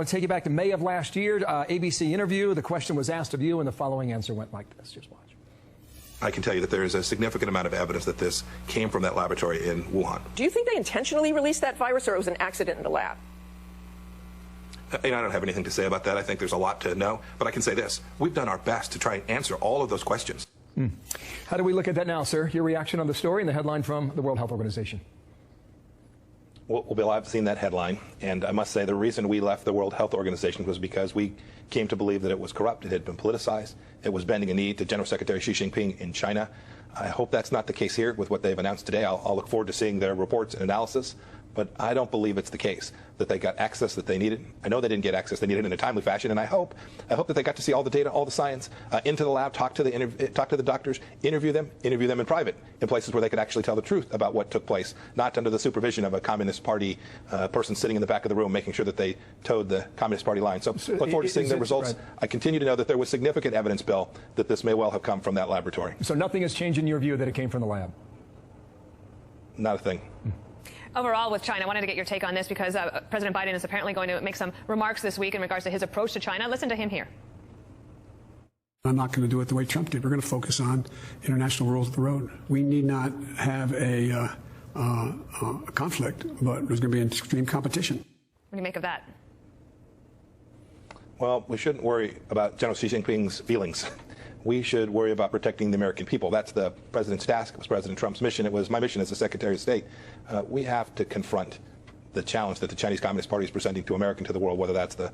want to take you back to May of last year, ABC interview. The question was asked of you, and the following answer went like this. Just watch. I can tell you that there is a significant amount of evidence that this came from that laboratory in Wuhan. Do you think they intentionally released that virus, or it was an accident in the lab? I don't have anything to say about that. I think there's a lot to know. But I can say this. We've done our best to try and answer all of those questions. How do we look at that now, sir? Your reaction on the story and the headline from the World Health Organization. Well, Bill, I've seen that headline, and I must say the reason we left the World Health Organization was because we came to believe that it was corrupt, it had been politicized, it was bending a knee to General Secretary Xi Jinping in China. I hope that's not the case here with what they've announced today. I'll look forward to seeing their reports and analysis, but I don't believe it's the case that they got access that they needed. I know they didn't get access they needed in a timely fashion, and I hope that they got to see all the data, all the science, into the lab, talk to the doctors, interview them in private, in places where they could actually tell the truth about what took place, not under the supervision of a Communist Party person sitting in the back of the room making sure that they towed the Communist Party line. So look forward to seeing the results. Right. I continue to know that there was significant evidence, Bill, that this may well have come from that laboratory. So nothing has changed in your view that it came from the lab? Not a thing. Overall, with China, I wanted to get your take on this because President Biden is apparently going to make some remarks this week in regards to his approach to China. Listen to him here. I'm not going to do it the way Trump did. We're going to focus on international rules of the road. We need not have a conflict, but there's going to be an extreme competition. What do you make of that? Well, we shouldn't worry about General Xi Jinping's feelings. We should worry about protecting the American people. That's the president's task. It was President Trump's mission. It was my mission as the Secretary of State. We have to confront the challenge that the Chinese Communist Party is presenting to America and to the world, whether that's the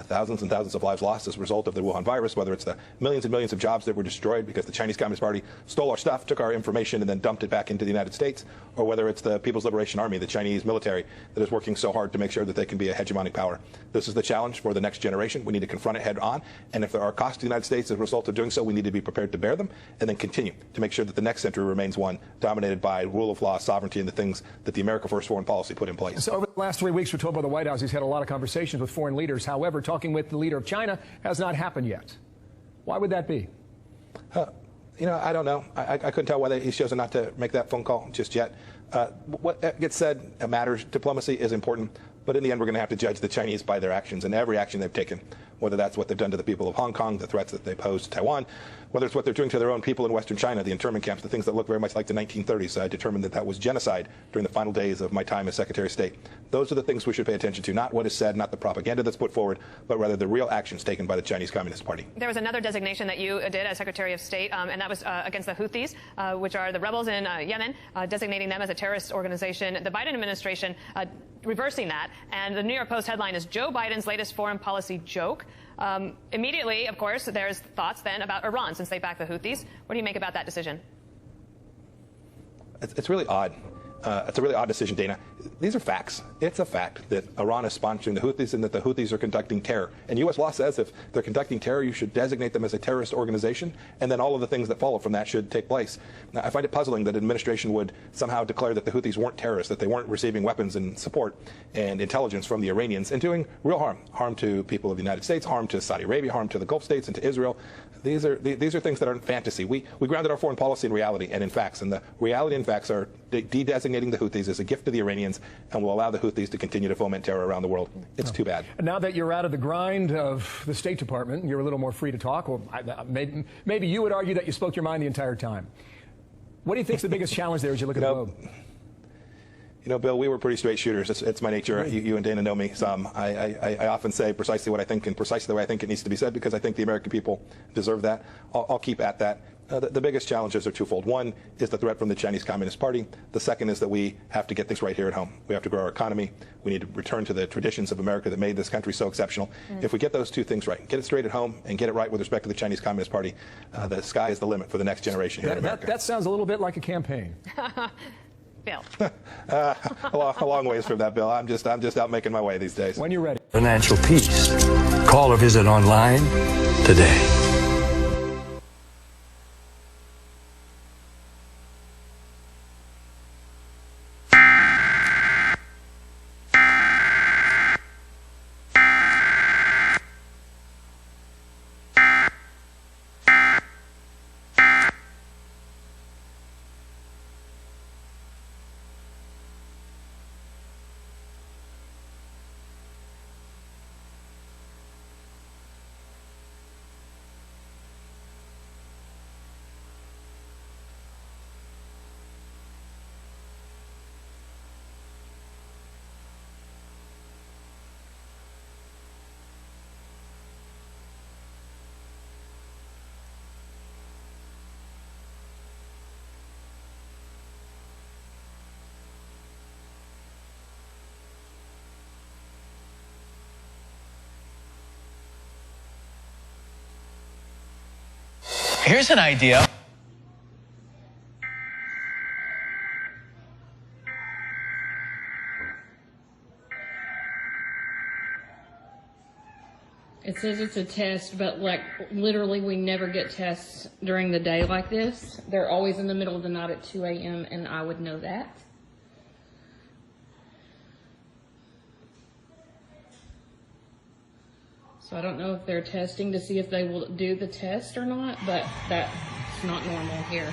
thousands and thousands of lives lost as a result of the Wuhan virus, whether it's the millions and millions of jobs that were destroyed because the Chinese Communist Party stole our stuff, took our information, and then dumped it back into the United States, or whether it's the People's Liberation Army, the Chinese military, that is working so hard to make sure that they can be a hegemonic power. This is the challenge for the next generation. We need to confront it head on, and if there are costs to the United States as a result of doing so, we need to be prepared to bear them, and then continue to make sure that the next century remains one dominated by rule of law, sovereignty, and the things that the America First foreign policy put in place. So over the last 3 weeks, we're told by the White House he's had a lot of conversations with foreign leaders. However, talking with the leader of China has not happened yet. Why would that be? I don't know. I couldn't tell whether he's chosen not to make that phone call just yet. What gets said matters. Diplomacy is important. But in the end, we're going to have to judge the Chinese by their actions and every action they've taken, whether that's what they've done to the people of Hong Kong, the threats that they pose to Taiwan, whether it's what they're doing to their own people in Western China, the internment camps, the things that look very much like the 1930s. I determined that was genocide during the final days of my time as Secretary of State. Those are the things we should pay attention to, not what is said, not the propaganda that's put forward, but rather the real actions taken by the Chinese Communist Party. There was another designation that you did as Secretary of State, and that was against the Houthis, which are the rebels in Yemen, designating them as a terrorist organization. The Biden administration reversing that, and the New York Post headline is Joe Biden's latest foreign policy joke. Immediately, of course, there's thoughts then about Iran, since they back the Houthis. What do you make about that decision? It's really odd. It's a really odd decision, Dana. These are facts. It's a fact that Iran is sponsoring the Houthis and that the Houthis are conducting terror. And U.S. law says if they're conducting terror, you should designate them as a terrorist organization, and then all of the things that follow from that should take place. Now, I find it puzzling that administration would somehow declare that the Houthis weren't terrorists, that they weren't receiving weapons and support and intelligence from the Iranians and doing real harm to people of the United States, harm to Saudi Arabia, harm to the Gulf states and to Israel. These are things that aren't fantasy. We grounded our foreign policy in reality and in facts, and the reality and facts are de-designating the Houthis as a gift to the Iranians and will allow the Houthis to continue to foment terror around the world. It's too bad. Now that you're out of the grind of the State Department, you're a little more free to talk. Well, maybe you would argue that you spoke your mind the entire time. What do you think is the biggest challenge there as you look at the globe? You know, Bill, we were pretty straight shooters. It's my nature. Right. You and Dana know me some. I often say precisely what I think and precisely the way I think it needs to be said because I think the American people deserve that. I'll keep at that. The biggest challenges are twofold. One is the threat from the Chinese Communist Party. The second is that we have to get things right here at home. We have to grow our economy. We need to return to the traditions of America that made this country so exceptional. If we get those two things right, get it straight at home and get it right with respect to the Chinese Communist Party, the sky is the limit for the next generation here in America. That sounds a little bit like a campaign. Bill. A long ways from that, Bill. I'm just out making my way these days. When you're ready. Financial peace. Call or visit online today. Here's an idea. It says it's a test, but like literally we never get tests during the day like this. They're always in the middle of the night at 2 a.m. and I would know that. So I don't know if they're testing to see if they will do the test or not, but that's not normal here.